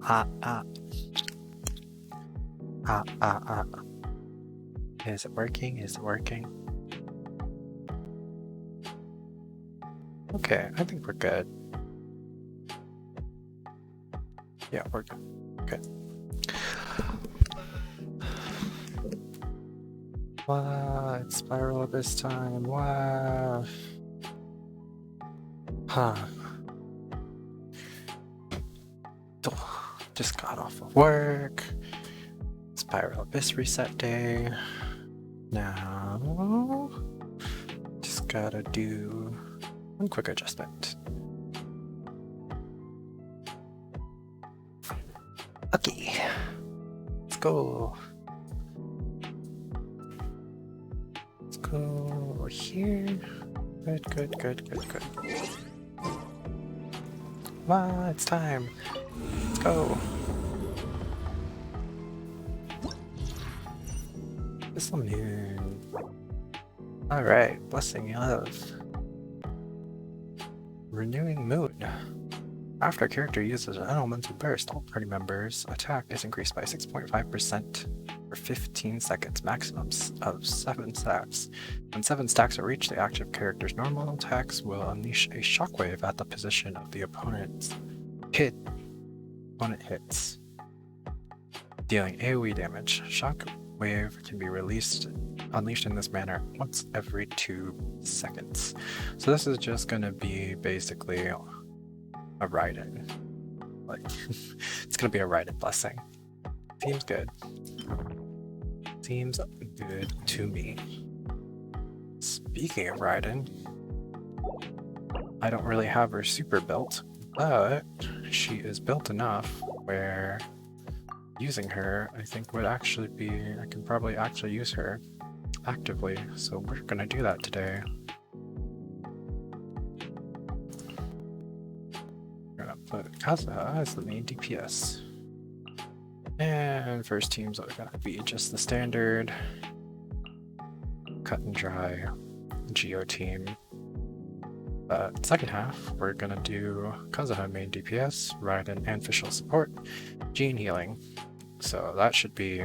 Ah, ah. Ah, ah, ah. Is it working? Is it working? Okay, I think we're good. Yeah, we're good. Okay. What? Spiral this time? What? Huh. Just got off of work. Spiral Abyss reset day. Now, just gotta do one quick adjustment. Okay, let's go. Let's go over here. Good, good, good, good, good. Come on, it's time. Let's go. This'll moon. Alright, blessing of renewing moon. After a character uses an elemental burst, all party members' attack is increased by 6.5% for 15 seconds, maximum of 7 stacks. When 7 stacks are reached, the active character's normal attacks will unleash a shockwave at the position of the opponent's opponent hits, dealing AoE damage. Shockwave can be unleashed in this manner once every 2 seconds. So this is just gonna be basically a Raiden. Like, it's gonna be a Raiden blessing. Seems good. Seems good to me. Speaking of Raiden, I don't really have her super built, but she is built enough where using her, I think would actually be, I can probably actually use her actively, so we're gonna do that today. We're gonna put Kazuha as the main DPS. And first teams are gonna be just the standard cut and dry Geo team. But second half, we're gonna do Kazuha main DPS, Raiden and Fischl support, Gene healing. So that should be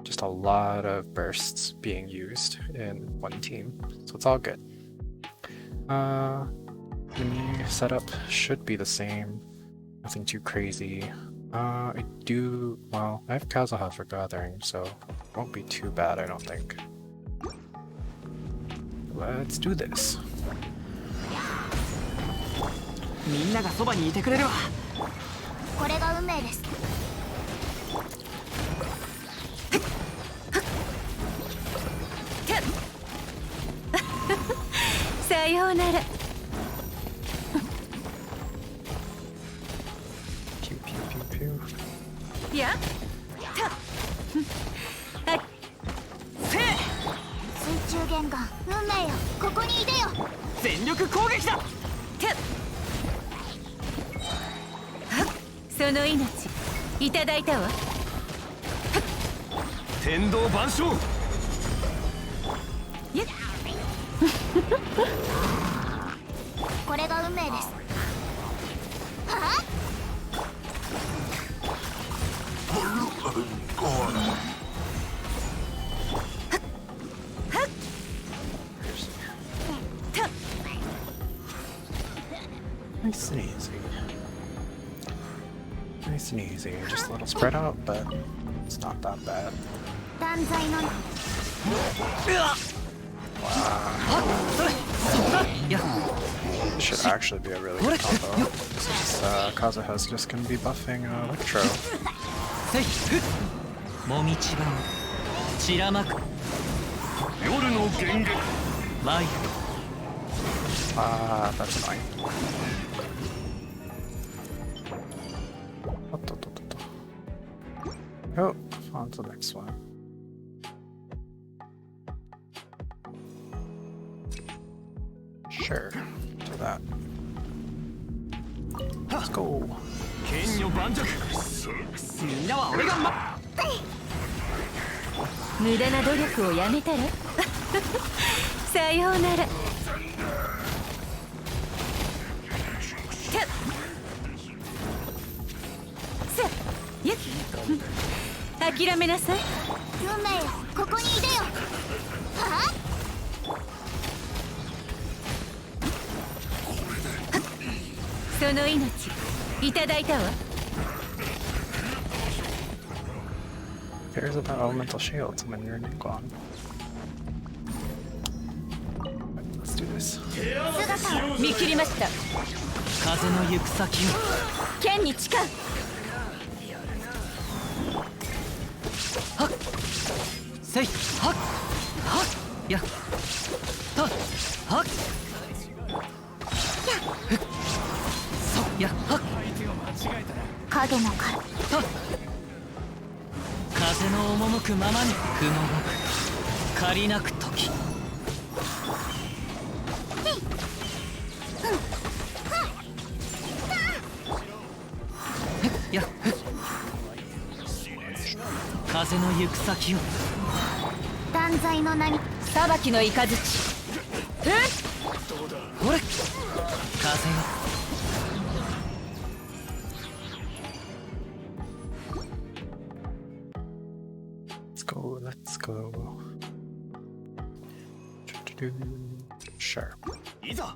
just a lot of bursts being used in one team. So it's all good. The setup should be the same. Nothing too crazy. I have Kazuha for gathering, so it won't be too bad, I don't think. Let's do this. みんながそばにいてくれるわ。これが運命です。さようなら。ピューピューピューピュー。いや。はい。水中玄関、運命よ。ここにいてよ。全力攻撃だ。その命いただいたわ。天道万象。これが運命です。はあNice and easy. Nice and easy. Just a little spread out, but it's not that bad. This should actually be a really good combo. Kazuha's just gonna be buffing Electro. That's annoying. Oh, on to the next one. Sure, do that. Let's go. 剣女盤石。みんなは俺が無駄な努力をやめたらさようなら。せ諦めなさい。運命よ、ここにいでよ。はあ、その命いただいたわ。 Cares about elemental shields when you're Ningguang. Let's do this. 姿を見切りました。風の行く先を剣に誓う。はっせいはっはっやはっはっそやはっ影のからはっ風の赴くままに不能なく借りなく時やっ風の行く先を断罪の名に裁きの雷。ほれ風よLet's go, let's go. Sure. いざ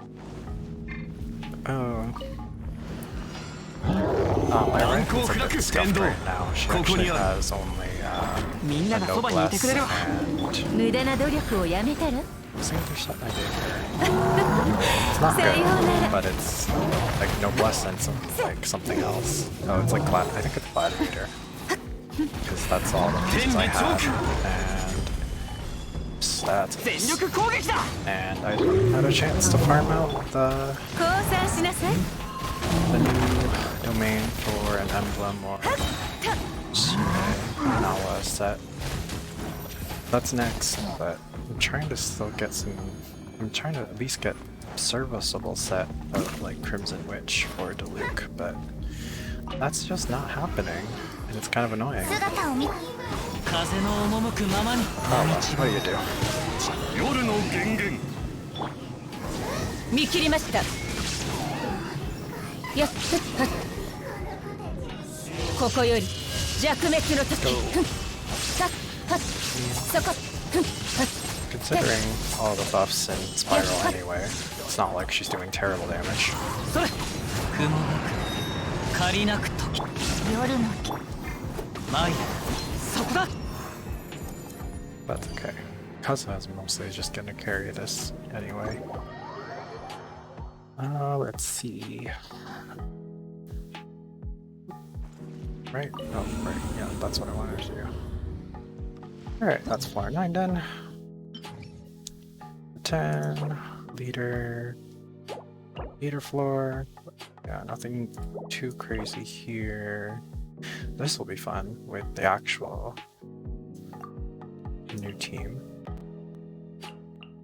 Oh. My rifle's a bit scuffed right now. She actually has only a noblesse and 無駄な努力をやめたら。 see if there's something I did here. It's not good, but it's like noblesse and like something else. Oh, it's like I think it's gladiator. Because that's all the pieces I have. And stats. 全力攻撃だ And I had a chance to farm out 降参しなさい。 the new domain for an emblem or Nala set. That's next, but I'm trying to still get some. I'm trying to at least get serviceable set of like Crimson Witch for Diluc, but that's just not happening, and it's kind of annoying. 姿を見風の赴くままに Oh well, what do you do? 夜の源源見切りました。やっここより弱滅の時。そこ。 Considering all the buffs in Spiral anyway, it's not like she's doing terrible damage. それ雲なく借りなく時夜の前そこだ That's okay. Kazuha's mostly just gonna carry this anyway. Let's see. Right? Oh, right. Yeah, that's what I wanted to do. Alright, that's floor 9 done. 10. Leader floor. Yeah, nothing too crazy here. This will be fun with the actual new team.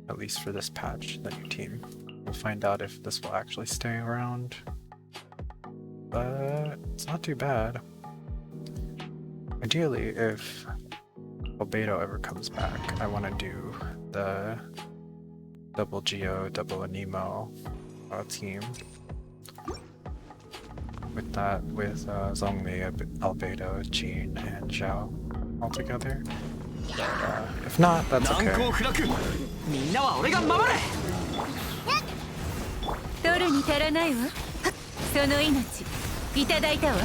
At least for this patch, the new team. We'll find out if this will actually stay around. But it's not too bad. Ideally, if Albedo ever comes back, I want to do the double Geo, double Anemo team. With that, with Zhongli, Albedo, Jean, and Zhao all together. But if not, that's 難攻 okay. 不落みんなは俺が守れ取るに足らないわ。その命いただいたわ。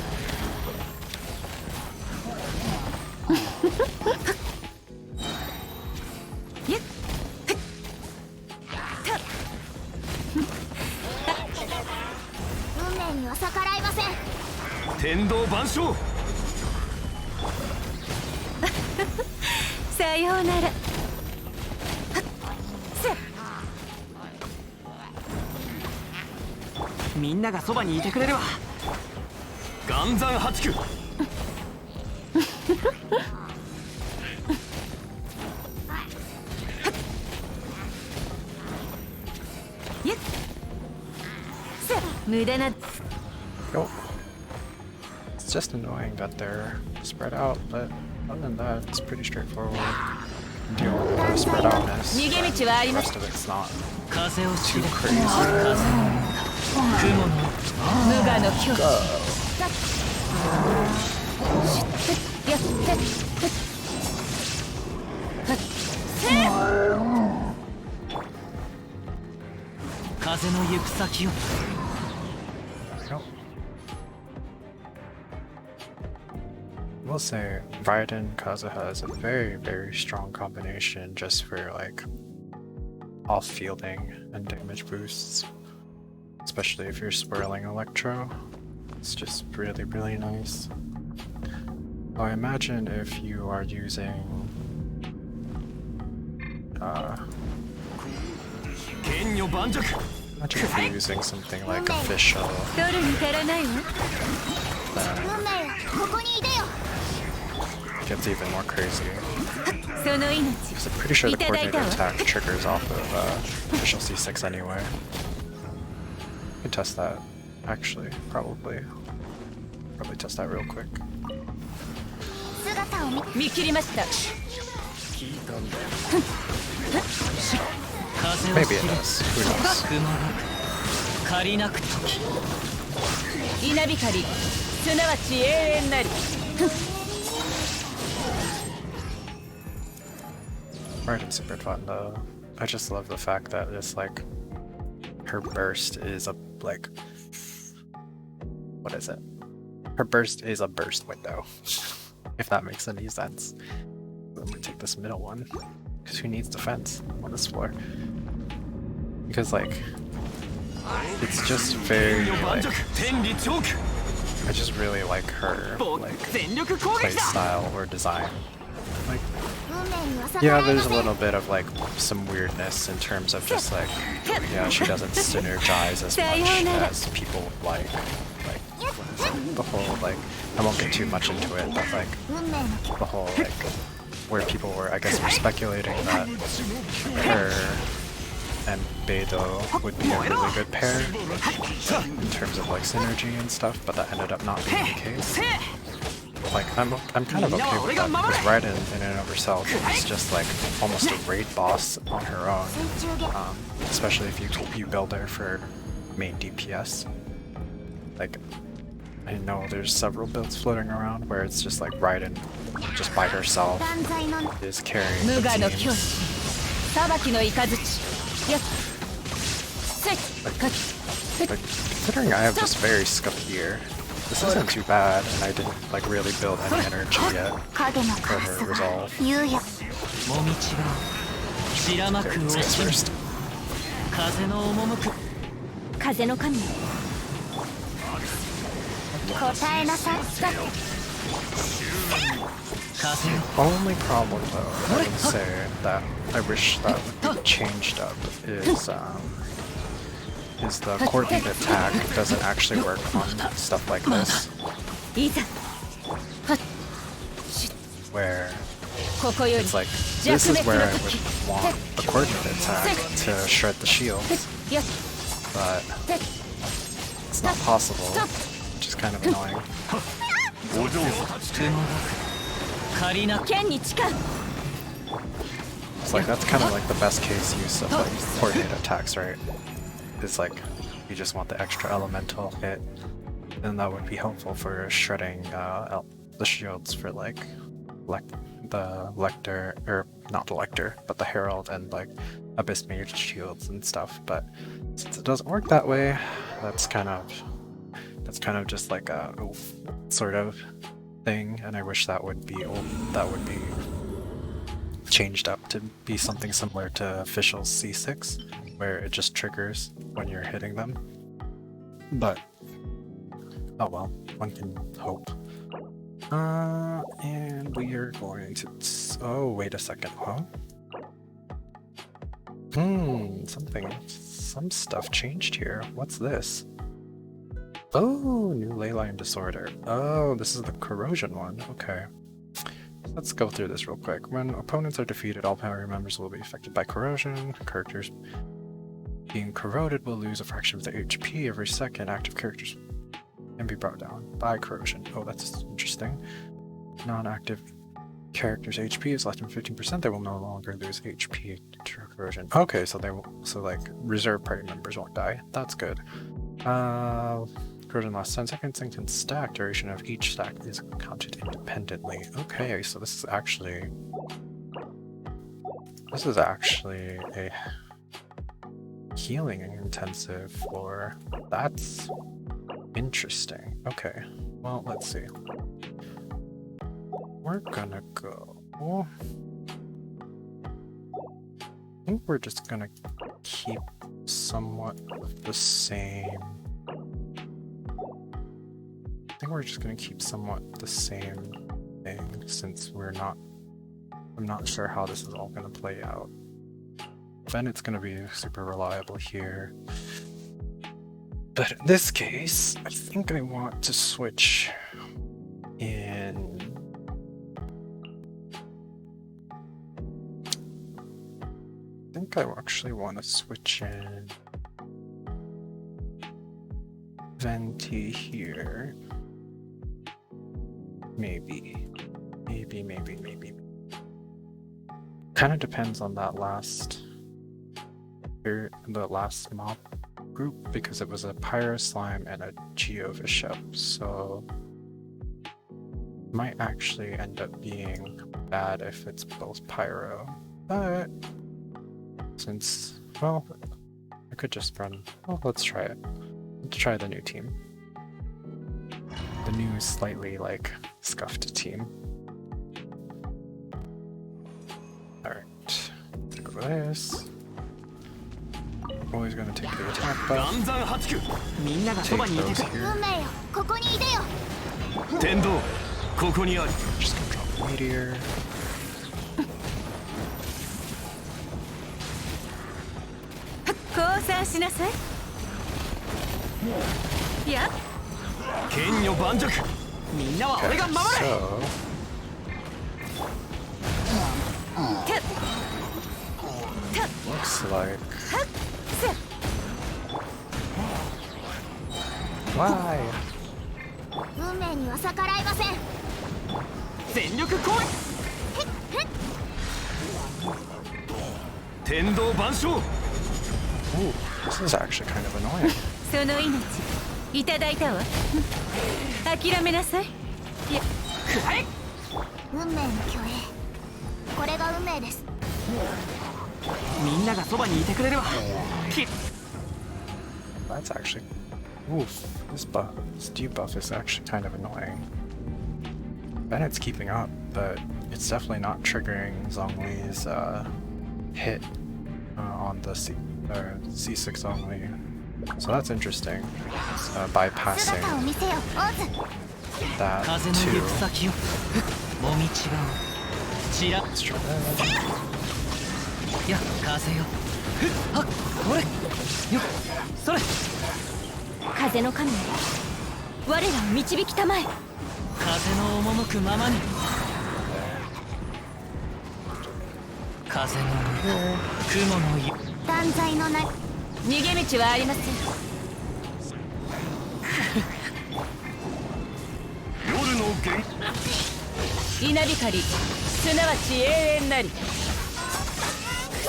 運命には逆らいません。天道万象さようなら。みんながそばにいてくれるわ岩山八九無駄な。 Yo. It's just annoying that they're spread out, but other than that, it's pretty straightforward. Deal with the spread outness. 逃げ道はあり The ます。 rest of it's not 風を too 知れ crazy. 雲の無我の境地。風の行く先を I will say Raiden Kazuha is a very strong combination just for like off fielding and damage boosts, especially if you're swirling Electro. It's just really nice. So I imagine if you are using imagine if you're using something like a Fischl, 取るに足らないわ then ここにいでよ it gets even more crazy. その命 Because I'm pretty sure the coordinated attack triggers off of Fischl C6 anyway. We can test that, actually, probably test that real quick. 姿を見見切りました Maybe it does, who knows. 借りなく時 稲光すなわち永遠なり Raiden's super fun though. I just love the fact that it's like her burst is a like what is it? Her burst is a burst window. If that makes any sense. I'm gonna take this middle one. Because who needs defense on this floor? Because like it's just very like I just really like her like play style or design. Like 運命には逆 yeah, らえま there's せ a ん little bit of like some weirdness in terms of just like yeah, she doesn't synergize as much as people would like what is it? The whole like I won't get too much into it, but like 運命の the whole like where people were I guess were speculating that her and Beidou would be a really good pair in terms of like synergy and stuff, but that ended up not being the case. Like I'm kind of okay with that because Raiden in and of herself is just like almost a raid boss on her own, especially if you build her for main DPS. Like I know there's several builds floating around where it's just like Raiden just by herself 断罪の is carrying 無 the 我の team. 教師裁きの雷やっせっ Like considering I have just very scuffed gear, this isn't too bad, and I didn't like really build any energy yet 影のカ for ラ her スが resolve. 言うよ もみちが白まく Okay, 落 let's ち go る first. 風の赴く 風の神 答えなさい 風の Only problem though, I would say that I wish that would be changed up is the coordinate attack doesn't actually work on stuff like this, いざ where ここより it's like this is where I would want the coordinate attack to shred the shield, やっ but it's not possible, which is kind of annoying. 借りなく剣に誓う It's like that's kind of like the best case use of like coordinate attacks, right? It's like you just want the extra elemental hit, and that would be helpful for shredding the shields for like the Lector, or not the Lector, but the Herald and like Abyss Mage shields and stuff. But since it doesn't work that way, that's kind of just like a oof sort of thing, and I wish that would be changed up to be something similar to Fischl's C6, where it just triggers when you're hitting them. But oh well, one can hope. And we are going to. Oh, wait a second, huh? Some stuff changed here. What's this? Oh, new Ley Line Disorder. Oh, this is the corrosion one. Okay. Let's go through this real quick. When opponents are defeated, all party members will be affected by corrosion. Characters being corroded will lose a fraction of their HP every second. Active characters can be brought down by corrosion. Oh, that's interesting. Non-active characters' HP is less than 15%. They will no longer lose HP to corrosion. Okay, so like reserve party members won't die. That's good. grows in the last 10 seconds and can stack. Duration of each stack is counted independently. Okay, so this is actually a healing intensive floor. That's interesting. Okay, well, let's see. We're gonna go. I think we're just gonna keep somewhat of the same. I think we're just gonna keep somewhat the same thing since I'm not sure how this is all gonna play out. Bennett's gonna be super reliable here. But in this case, I think I want to switch in. I think I actually want to switch in Venti here. Maybe. Kind of depends on that the last mob group, because it was a Pyro Slime and a Geovishap, so might actually end up being bad if it's both Pyro. But since, well, I could just run. Well, let's try it. Let's try the new team. The new, slightly like scuffed team. Alright. Take over this. Always gonna take the attack buff. Take those here. 運命よここにいでよ Just gonna drop meteor. So looks like why? 運命には逆らいません全力攻撃天道万象 Ooh, this is actually kind of annoying. その命いただいたわ諦めなさいいや運命の虚栄これが運命ですみんながそばにいてくれれば That's actually, oof, this debuff is actually kind of annoying. Bennett's keeping up, but it's definitely not triggering Zhongli's hit on the C6 Zhongli. So that's interesting. It's, bypassing 姿を見せよオーズ that 風の行 too. く先をもみ違うちら Let's try that. や風よはっこれよそれ風の神よ我らを導きたまえ風の赴くままに風の雲の湯断罪のな逃げ道はありません夜の元稲光すなわち永遠なり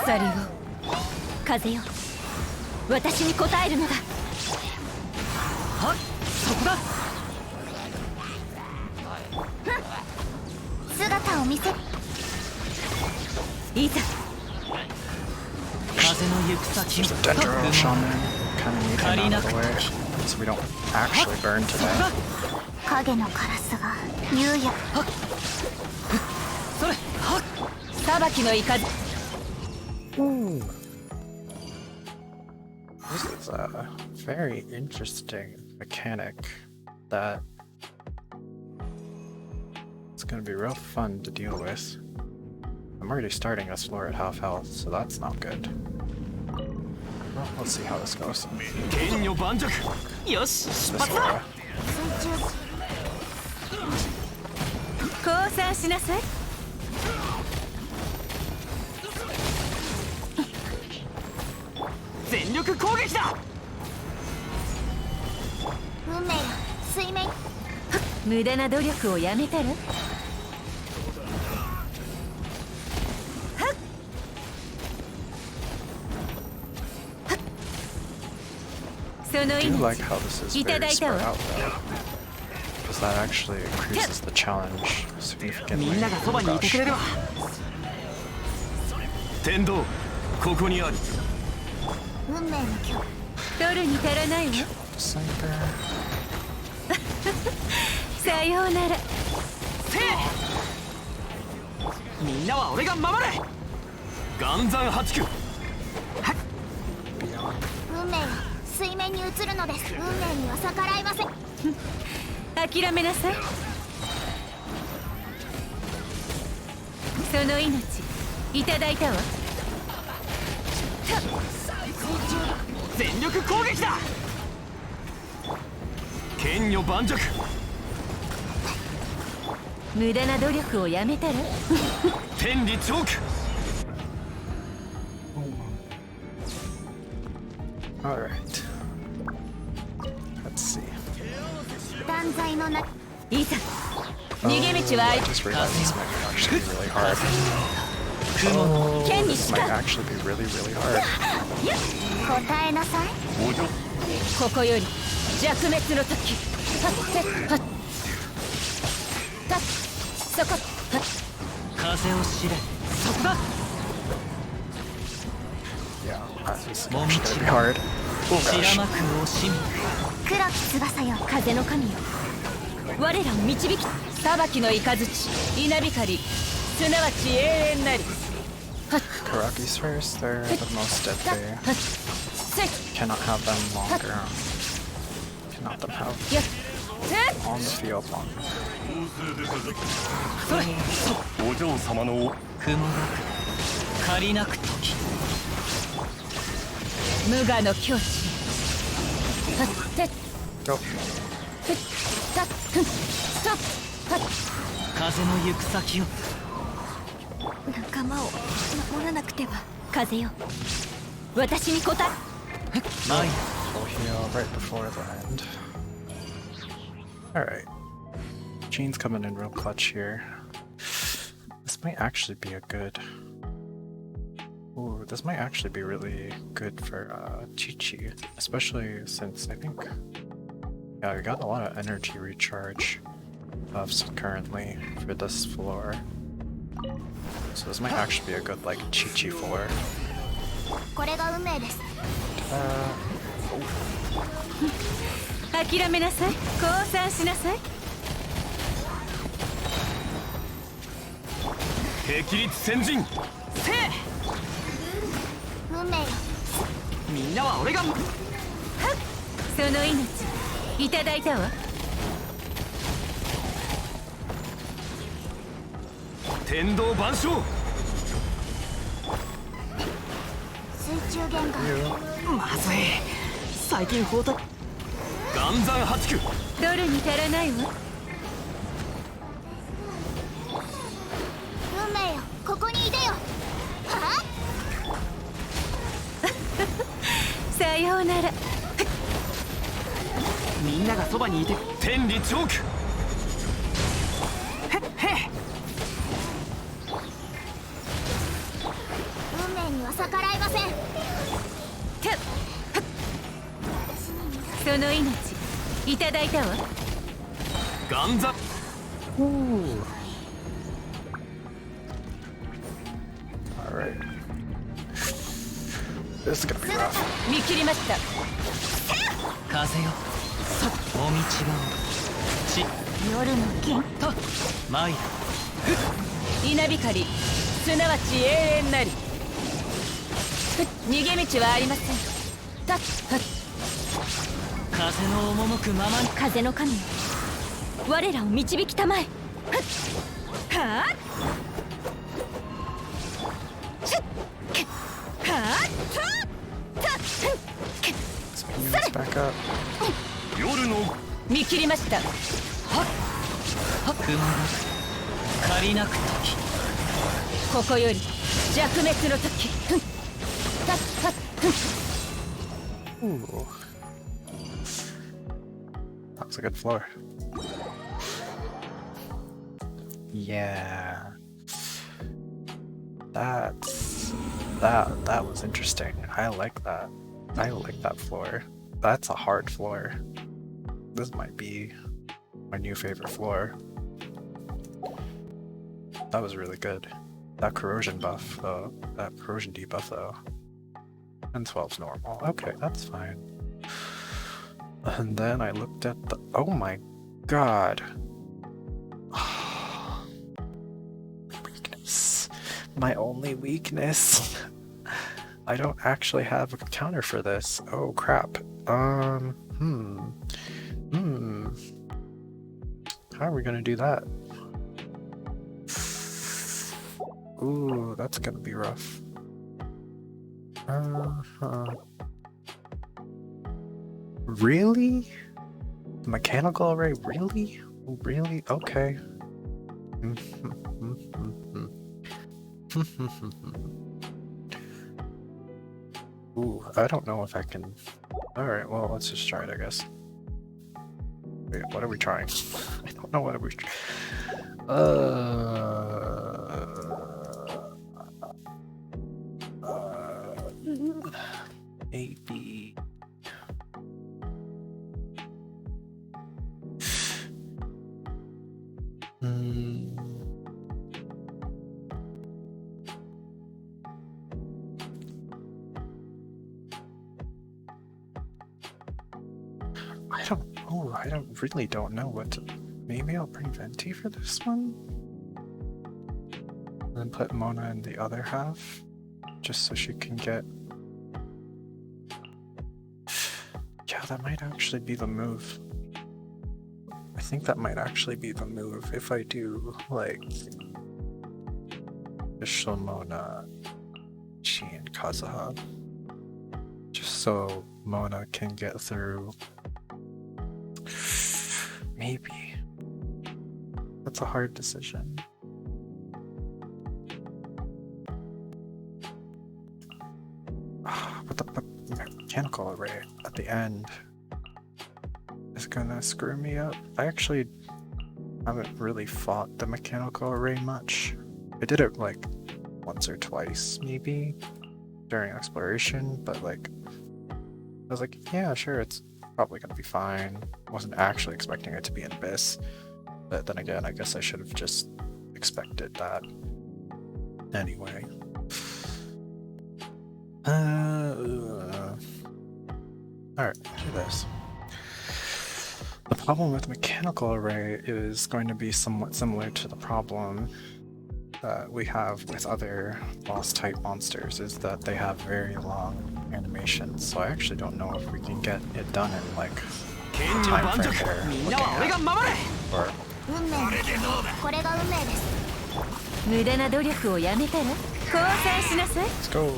鎖を風よ私に応えるのだはっそこだ姿を見せいざ風の行く先 Just a Dendro Shaman. Kind of need him out of the way so we don't actually burn today. 影のカラスが夕夜それはっ裁きの雷 Ooh. This is a very interesting mechanic that it's going to be real fun to deal with. I'm already starting this floor at half health, so that's not good. Well, let's see how this goes. 剣女盤石よし This 出発だ aura. 水中降参しなさい全力攻撃だ運命よ水面無駄な努力をやめたらそその I do 命 like how this is いた very だいた spread わ out though. Because that actually increases the challenge み significantly. んながそば Oh にいてく gosh. れるわ天道ここにあり運命の今日取るに足らないわ Sniper. さようならせいみんなは俺が守れ岩山八九 Beyond. 運命は水面に映るのです。運命には逆らいません。諦めなさいその命いただいたわ全力攻撃だ剣女盤石無駄な努力をやめたら天理チョーク Alright. Let's see. 断罪のないざ逃げ道はあ I り just realized this might actually be really hard. 剣に This し might か actually be really, really hard. 答えなさい。ここより弱滅の時はってはったっそこはっ風を知れそこだ Yeah, this is actually gonna be hard. Oh 白 gosh. 幕惜しみ黒き翼よ。風の神よ我らを導き裁きの雷稲光すなわち永遠なりはっ Karaki's first, they're the most たっ deadly. はっせい Cannot have them longer. Cannot them have やっ on the field longer. それお嬢様の雲が借りなく時無我の境地はってっ Go. ふったっふんとはっ風の行く先を仲間を守らなくては風よ私に答えマイ Full heal right before the end. Alright. Jean's coming in real clutch here. This might actually be a good... Ooh, this might actually be really good for Chi-Chi. Especially since I think... Yeah, we got a lot of energy recharge buffs currently for this floor. So this might actually be a good, like, Chi-Chi floor. これが運命です。諦めなさい降参しなさい霹靂先陣せい運命よ。みんなは俺がその命いただいたわ天道万象水中弦がまずい最近放蕩岩山八九ドルに足らないわ運命よ。ここにいでよ。はさようならみんながそばにいて天理チョークへっへ運命には逆らいません。てっその命いただいたわ岩山 Alright. This is gonna be rough. 見切りました風よお道がち夜の剣。とマイ稲光すなわち永遠なりふっ逃げ道はありませんたっふっ風の赴くままに風の神よ我らを導きたまえふっはあしゅっけはあたっふんけ Let's back up. 夜の見切りましたはっ雲が借りなく時ここより弱滅の時ふんたっはっふん Ooh. That was a good floor. Yeah. That was interesting. I like that. I like that floor. That's a hard floor. This might be my new favorite floor. That was really good. That corrosion buff, though. That corrosion debuff, though. And 12's normal. Okay, that's fine. And then I looked at the... Oh my god. Weakness. My only weakness. I don't actually have a counter for this. Oh crap. How are we gonna do that? Ooh, that's gonna be rough. Really? Mechanical array? Really? Really? Okay. Ooh, I don't know if I can... Alright, well, let's just try it, I guess. Wait, what are we trying? I don't know what are we... maybe... I really don't know what to... Maybe I'll bring Venti for this one? And then put Mona in the other half, just so she can get... Yeah, that might actually be the move. I think that might actually be the move if I do, like... Fischl, Mona, Chi, and Kazuha. Just so Mona can get through... Maybe. That's a hard decision. But the mechanical array at the end is gonna screw me up. I actually haven't really fought the mechanical array much. I did it like once or twice maybe during exploration, but like I was like, yeah, sure, it's probably gonna be fine. Wasn't actually expecting it to be an abyss, but then again, I guess I should have just expected that anyway. Alright, do this. The problem with mechanical array is going to be somewhat similar to the problem that we have with other boss type monsters, is that they have very long animations, so I actually don't know if we can get it done in like the time frame they're looking at. Or これが運命です。無駄な努力をやめたら降参しなさい。 let's go.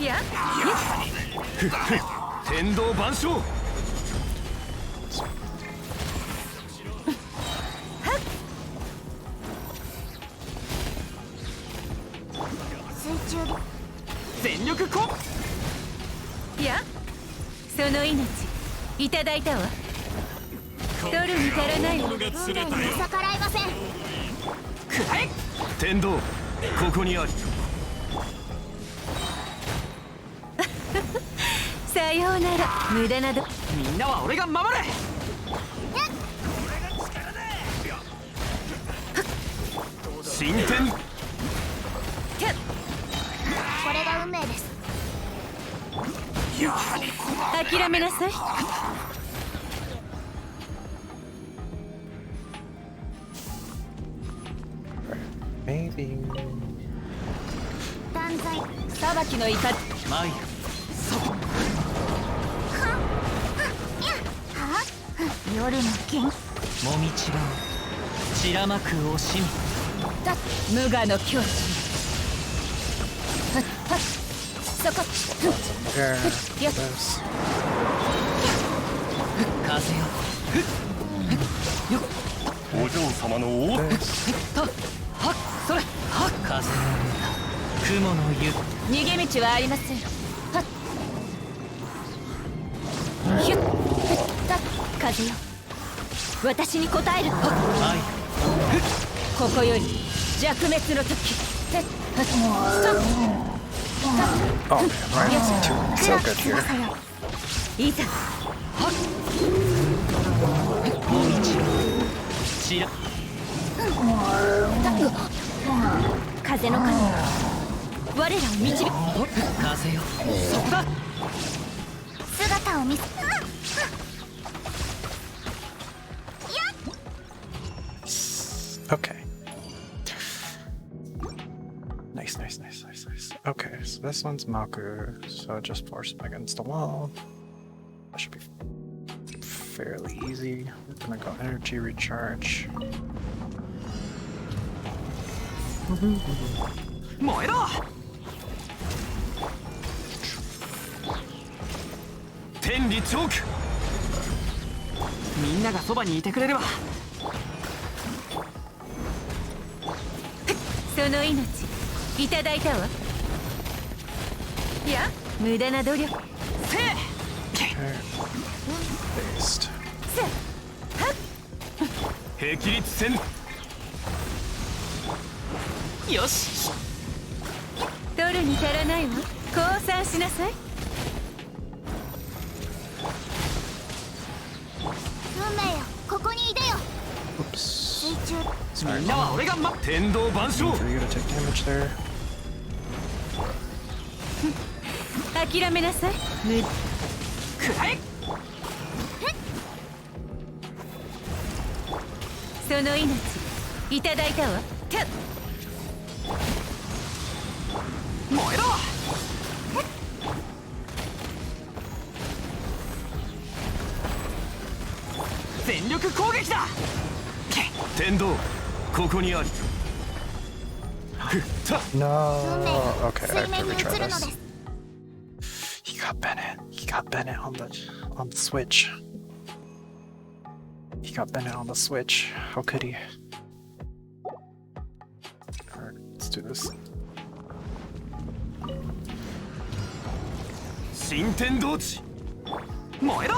や天道万象。水中で全力こいやその命いただいたわ。取るに足らないわ。運命に逆らいません。くらえ天道ここにあり。さようなら無駄など。みんなは俺が守れ。進展。これが運命です。諦めなさい。Maybe. 断罪。裁きの怒り。マイ夜の剣。もみちばを散らまく惜しみ。無我の境地。そこ。 Yeah, よっ。 this. 風よ。お嬢様の王。 This. はっそれはっ風の雲の湯。逃げ道はありません。はっ。ヒュッ。風よ。私に答える。はい。ここより弱滅の時。ストップ。Oh man, Ryan's doing so good here. いざもみちちら風の神我らを導く風よそこだ姿を見せ Okay. Nice. Okay, so this one's Maku, so just force him against the wall. That should be fairly easy. We're gonna go energy recharge. 燃えろ天理チョークみんながそばにいてくれればその命いただいたわいや無駄な努力せ Based. 霹靂戦よし取るに足らないわ降参しなさい運命よここにいでよ Oops. 水中みんなは俺が天道万象 For you to take damage there. 諦めなさい無くらえその命いただいたわた燃えろ全力攻撃だ天道ここにありふった No. 運命よ Okay, I 水 have 面 to に映 retry るの this. です He got Bennett. He got Bennett on the Switch. He got Bennett on the Switch. How could he? Alright, let's do this. 新天道地燃えろ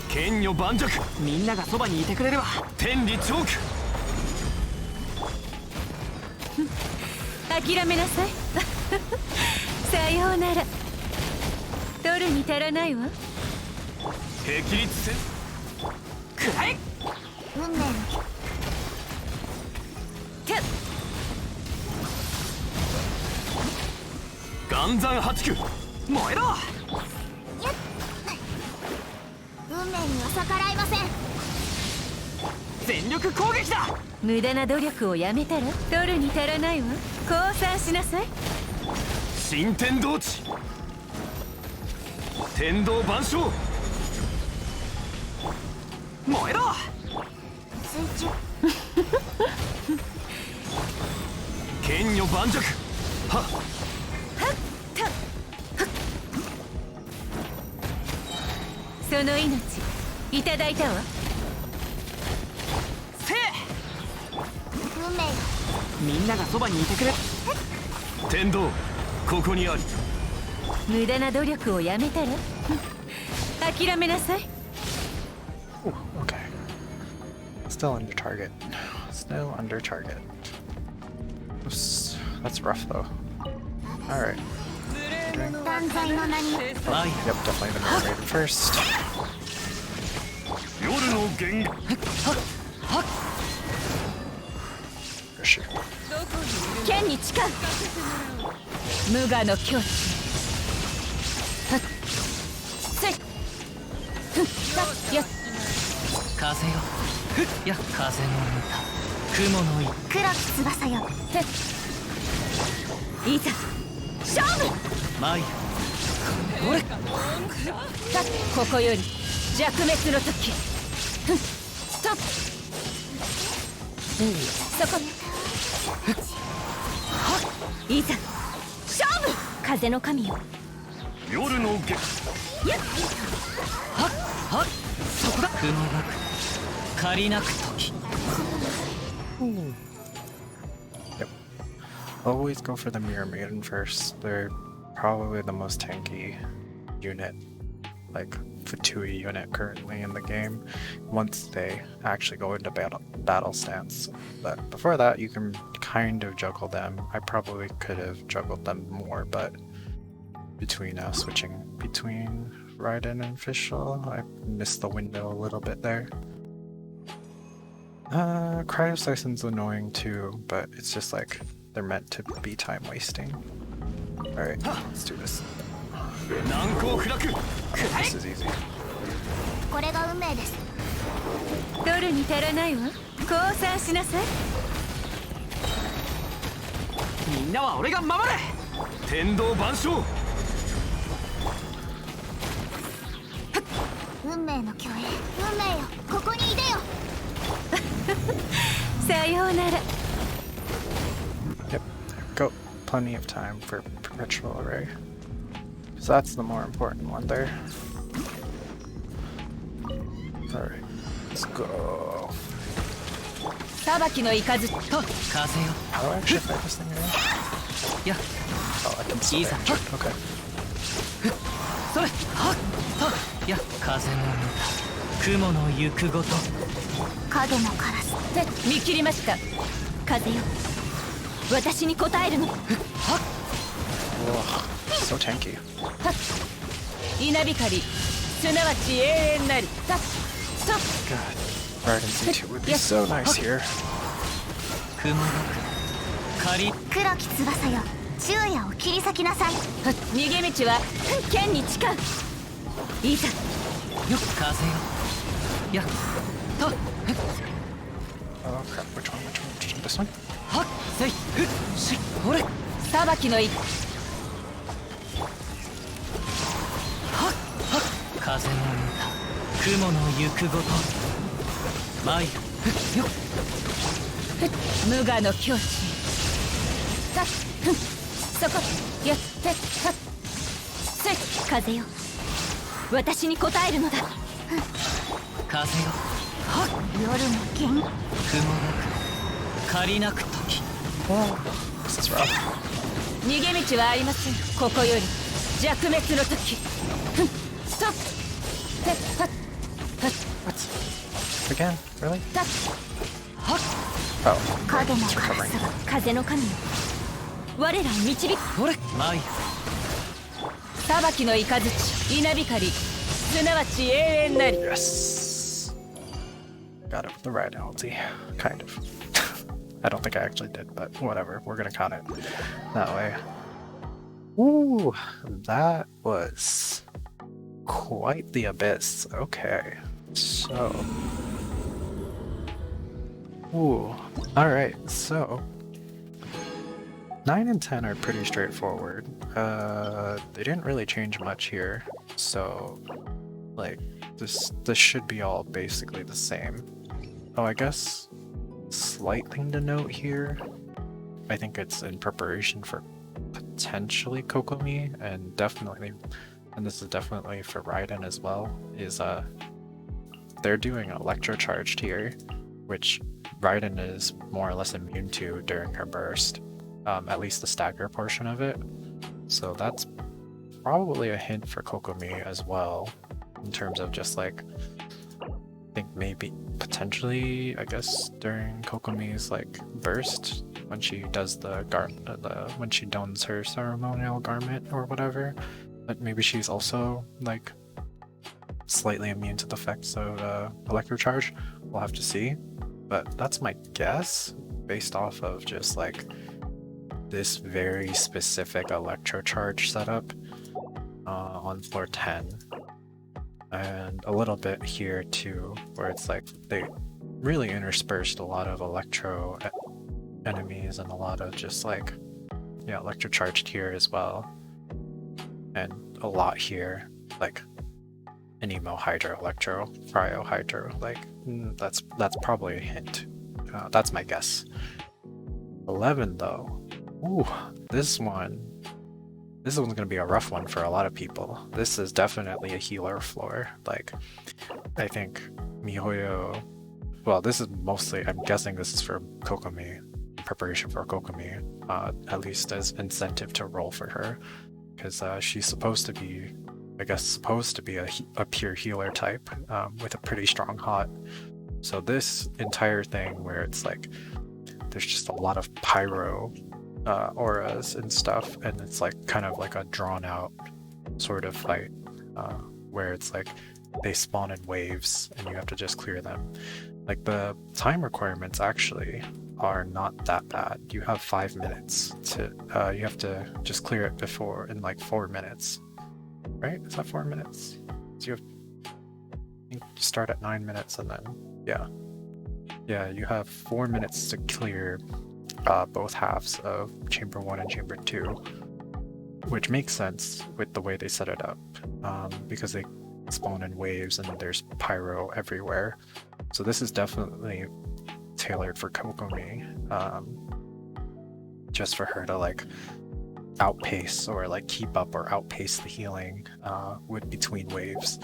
剣女盤石みんながそばにいてくれれば天理チョーク諦めなさいさようなら取るに足らないわ霹靂戦くらえ運命のた岩山八九燃えろ運命には逆らいません全力攻撃だ無駄な努力をやめたら取るに足らないわ降参しなさい新天道地天道万象燃えろ水中剣女盤石はっその命いただいたわせ運命よみんながそばにいてくれ天道ここにあり無駄な努力をやめたら諦めなさい Ooh, okay. Still under target. Still under target. Oops, that's rough though. Alright. 断罪の名に はい Yep, definitely the Raiden first. 夜の弦 For sure. 剣に誓う無我の境地はっせいふっやっ風よや風の歌雲の意黒き翼よいざ勝負舞俺さここより弱滅の時ふんストップそこいざ勝負風の神よ夜の弦やっはっはっそこだ雲がく借りなく時 Yep. Always go for the Mirror Maiden first. They're probably the most tanky unit, like Fatui unit currently in the game, once they actually go into battle stance. But before that, you can kind of juggle them. I probably could have juggled them more, but between switching between Raiden and Fischl, I missed the window a little bit there. Cryoseison's annoying too, but it's just like they're meant to be time wasting. Alright, let's do this. This is easy. これが運命です。取るに足らないわ。降参しなさい。みんなは俺が守れ。天道万象。運命の巨栄、運命よ、ここにいでよ。さようなら。 Yep, go. Plenty of time for perpetual array. So that's the more important one there. Alright, let's go. 裁きの雷と風よ。 How do I actually fight this thing again? や Oh, I can still Easy. damage it. Okay. それはっや風の雲の行くごと影のカラス。見切りました。風よ。私に答えるの。 Ugh, so tanky. 稲光、すなわち永遠なり。God, Raiden C2 would be so nice here. 雲が仮黒き翼よ、昼夜を切り裂きなさい。逃げ道は剣に誓う。いざ。よ風よやと Oh crap, which one? This one? はっせいふっしほれはっ裁きのい。風の歌雲の行くごと参るふっよ無我の境地。さそこやってさせ風よ。私に答えるのだ。風よはっ夜の剣。雲がく借りなく時 This is rough. 逃げ道はありません。ここより弱滅の時。ストップ。What? Again? Really? はっ Oh, 影の it's カラ recovering. スが。風の神よ。我らを導く。ほれ参る裁きの雷、稲光、すなわち永遠なり。 Yes. Got it with the right ulti. Kind of. I don't think I actually did, but whatever. We're gonna count it that way. Ooh, that was quite the abyss. Okay, so. Ooh, alright, so. 9 and 10 are pretty straightforward. They didn't really change much here, so like this should be all basically the same. Oh, I guess slight thing to note here. I think it's in preparation for potentially Kokomi and definitely, and this is definitely for Raiden as well, is they're doing electrocharged here, which Raiden is more or less immune to during her burst. At least the stagger portion of it. So that's probably a hint for Kokomi as well, in terms of just like, I think maybe potentially, I guess during Kokomi's like burst, when she does when she dons her ceremonial garment or whatever, but maybe she's also like slightly immune to the effects of electrocharge. We'll have to see, but that's my guess based off of just like this very specific electrocharge setup on floor 10, and a little bit here too, where it's like they really interspersed a lot of electro enemies and a lot of just like, yeah, electrocharged here as well, and a lot here, like Anemo hydro electro, cryo hydro, like that's probably a hint. That's my guess. 11 though. Ooh, this one's gonna be a rough one for a lot of people. This is definitely a healer floor. Like, I think Mihoyo, well, this is mostly, I'm guessing this is for Kokomi, preparation for Kokomi, at least as incentive to roll for her, because she's supposed to be, I guess, supposed to be a pure healer type with a pretty strong hot. So this entire thing where it's like there's just a lot of pyro auras and stuff, and it's like kind of like a drawn out sort of fight where it's like they spawn in waves and you have to just clear them. Like the time requirements actually are not that bad. You have 5 minutes to you have to just clear it before in like 4 minutes, right? Is that 4 minutes? So you have you start at 9 minutes and then yeah you have 4 minutes to clear both halves of chamber 1 and chamber 2, which makes sense with the way they set it up, because they spawn in waves and there's pyro everywhere. So this is definitely tailored for Kokomi, just for her to like outpace or like keep up or outpace the healing with between waves.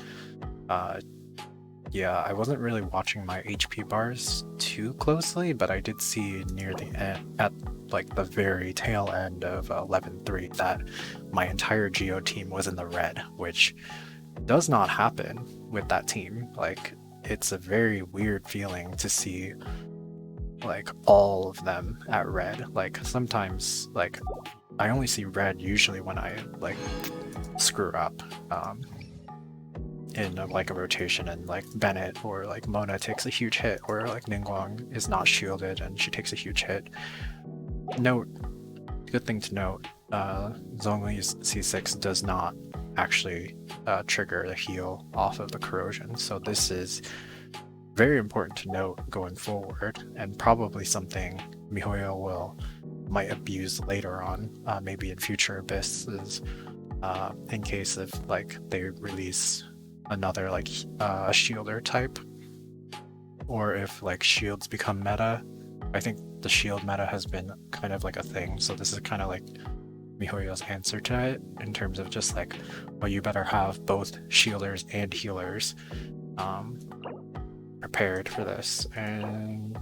Yeah, I wasn't really watching my HP bars too closely, but I did see near the end, at like the very tail end of 11.3, that my entire Geo team was in the red, which does not happen with that team. Like, it's a very weird feeling to see like all of them at red. Like sometimes, like I only see red usually when I like screw up in like a rotation, and like Bennett or like Mona takes a huge hit, or like Ningguang is not shielded and she takes a huge hit. Note, good thing to note, Zhongli's C6 does not actually trigger the heal off of the corrosion, so this is very important to note going forward, and probably something MiHoYo might abuse later on, maybe in future abysses, in case of like they release another like shielder type, or if like shields become meta. I think the shield meta has been kind of like a thing, so this is kind of like MiHoYo's answer to it, in terms of just like, well, you better have both shielders and healers prepared for this. And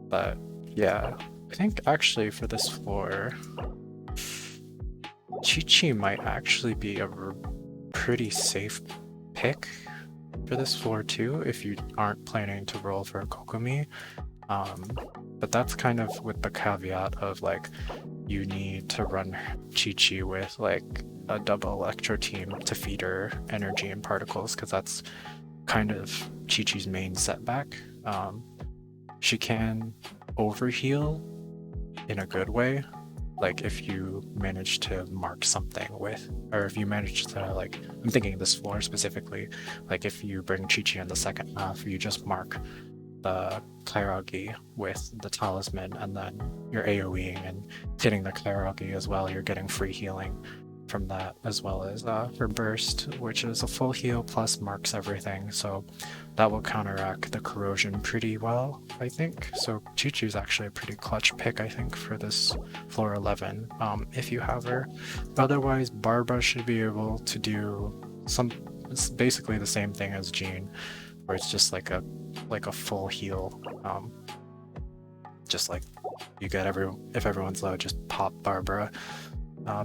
but yeah, I think actually for this floor, Chi-Chi might actually be a pretty safe pick for this floor too, if you aren't planning to roll for Kokomi. But that's kind of with the caveat of like, you need to run Chi-Chi with like a double electro team to feed her energy and particles, because that's kind of Chi-Chi's main setback. She can overheal in a good way, like if you manage to mark something with, or if you manage to like, I'm thinking of this floor specifically, like if you bring Chi-Chi in the second half, you just mark the Kairagi with the talisman, and then you're AoEing and hitting the Kairagi as well. You're getting free healing from that, as well as her burst, which is a full heal plus marks everything, so that will counteract the corrosion pretty well, I think. So Chi-Chi's actually a pretty clutch pick, I think, for this floor 11, if you have her. Otherwise, Barbara should be able to do it's basically the same thing as Jean, where it's just like a full heal. Just like you get if everyone's low, just pop Barbara,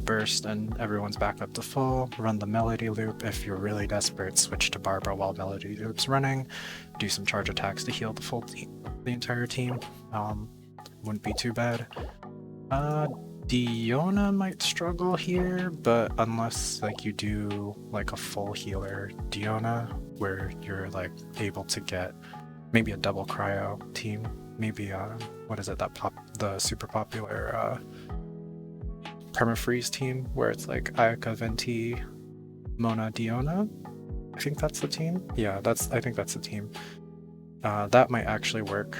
burst, and everyone's back up to full. Run the melody loop. If you're really desperate, switch to Barbara while melody loop's running. Do some charge attacks to heal the entire team. Wouldn't be too bad. Diona might struggle here, but unless like you do like a full healer Diona, where you're like able to get maybe a double cryo team, maybe what is it, the super popular permafreeze team, where it's like Ayaka, Venti, Mona, Diona. I think that's the team. Yeah, I think that's the team. That might actually work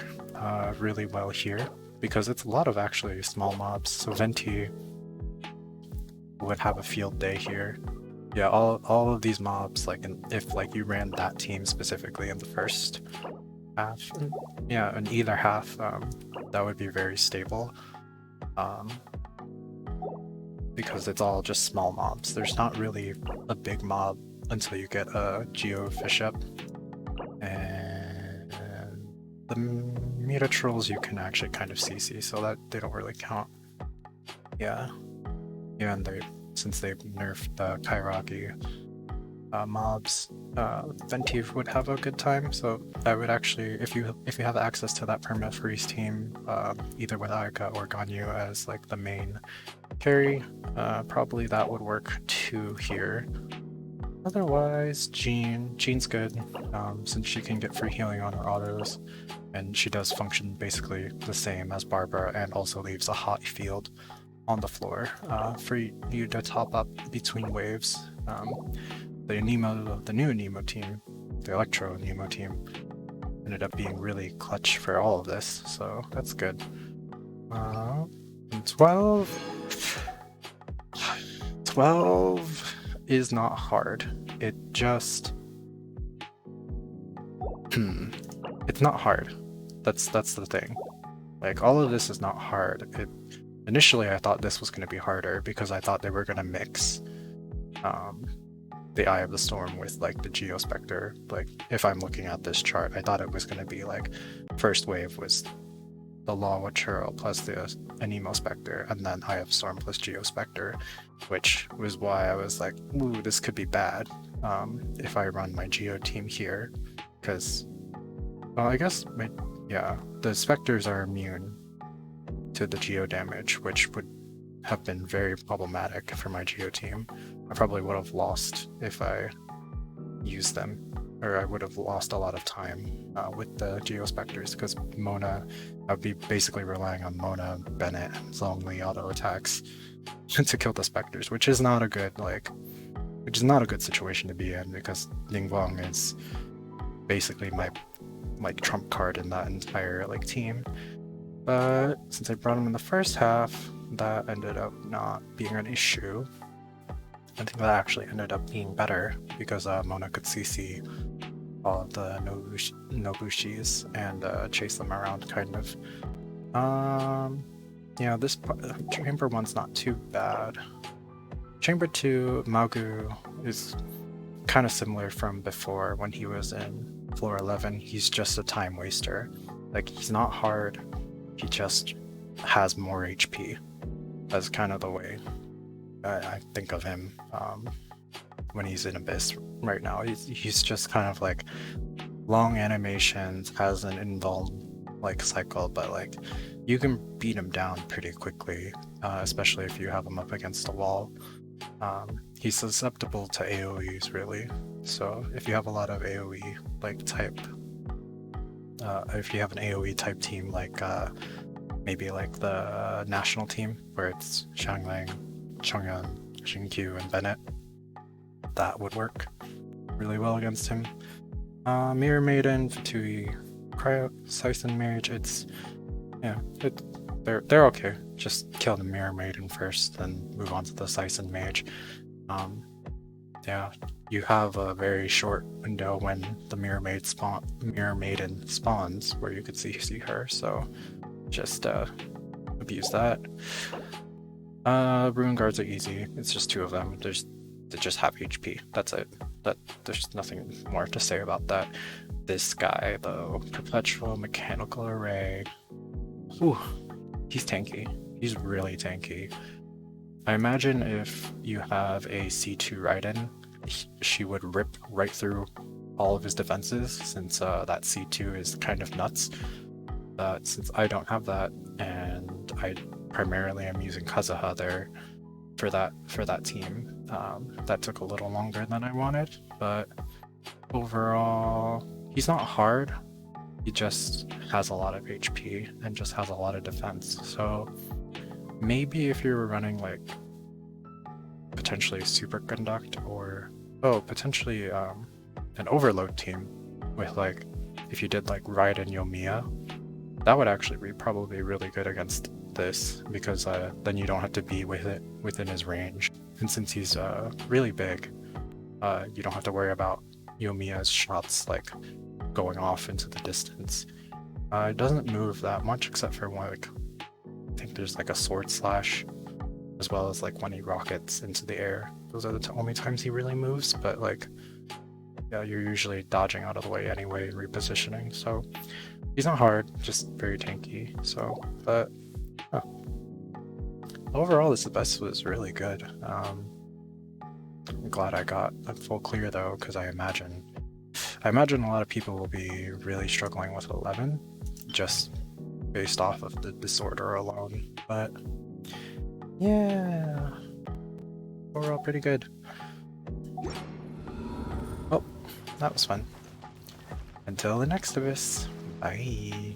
really well here, because it's a lot of actually small mobs, so Venti would have a field day here. Yeah, all of these mobs, like if like you ran that team specifically in the first half, yeah, in either half, that would be very stable, because it's all just small mobs. There's not really a big mob until you get a Geo Fish up, and the Meta Trolls you can actually kind of CC, so that they don't really count. Yeah, and since they nerfed the Kairagi, mobs, Ventive would have a good time. So I would actually, if you have access to that perma freeze team, either with Ayaka or Ganyu as like the main carry, probably that would work too here. Otherwise, Jean's good, since she can get free healing on her autos, and she does function basically the same as Barbara and also leaves a hot field on the floor for you to top up between waves. The new Anemo team, the Electro Anemo team, ended up being really clutch for all of this, so that's good. 12 is not hard. It just it's not hard. That's the thing. Like, all of this is not hard. Initially I thought this was going to be harder because I thought they were going to mix the Eye of the Storm with like the Geospectre. Like, if I'm looking at this chart, I thought it was going to be like first wave was the Law of Churl plus the Anemo Spectre, and then Eye of the Storm plus Geospectre, which was why I was like, ooh, this could be bad if I run my Geo team here, because, well, I guess the Spectres are immune to the Geo damage, which would have been very problematic for my Geo team. I probably would have lost if I used them, or I would have lost a lot of time with the Geospecters, because Mona, I would be basically relying on Mona, Bennett, and Zhongli auto attacks to kill the Specters, which is not a good situation to be in, because Ningguang is basically my trump card in that entire like team. But since I brought him in the first half, that ended up not being an issue. I think that actually ended up being better because Mona could CC all of the Nobushis and chase them around, kind of. Yeah, this Chamber 1's not too bad. Chamber 2, Magu is kind of similar from before when he was in floor 11. He's just a time waster. Like, he's not hard, he just has more HP. That's kind of the way I think of him when he's in Abyss right now. He's just kind of like long animations, has an invuln like cycle, but like you can beat him down pretty quickly, especially if you have him up against a wall. He's susceptible to AoEs, really. So if you have a lot of AoE like type, if you have an AoE type team like maybe like the national team where it's Xianglang, Chongyun, Xinkyu, and Bennett, that would work really well against him. Mirror Maiden, Fatui, Cryo, Sison Mage, they're okay. Just kill the Mirror Maiden first, then move on to the Sison Mage. Yeah, you have a very short window when the Mirror Maiden spawns where you could see her, so just abuse that. Ruin guards are easy. It's just 2 of them. They just have HP. That's it. There's nothing more to say about that. This guy though, Perpetual Mechanical Array. Ooh, he's tanky. He's really tanky. I imagine if you have a C2 Raiden, she would rip right through all of his defenses, since that C2 is kind of nuts. Since I don't have that, and I primarily am using Kazuha there for that team, that took a little longer than I wanted, but overall, he's not hard. He just has a lot of HP and just has a lot of defense. So maybe if you were running like potentially Superconduct or potentially an Overload team with like, if you did like Raiden Yomiya, that would actually be probably really good against this, because then you don't have to be within his range, and since he's really big, you don't have to worry about Yomiya's shots like going off into the distance. It doesn't move that much except for one, like, I think there's like a sword slash, as well as like when he rockets into the air. Those are the only times he really moves, but like, yeah, you're usually dodging out of the way anyway, repositioning, so he's not hard, just very tanky. So, but overall, this best was really good. glad I got a full clear though, because I imagine a lot of people will be really struggling with 11, just based off of the disorder alone. But yeah, overall pretty good. Well, that was fun. Until the next of us, bye.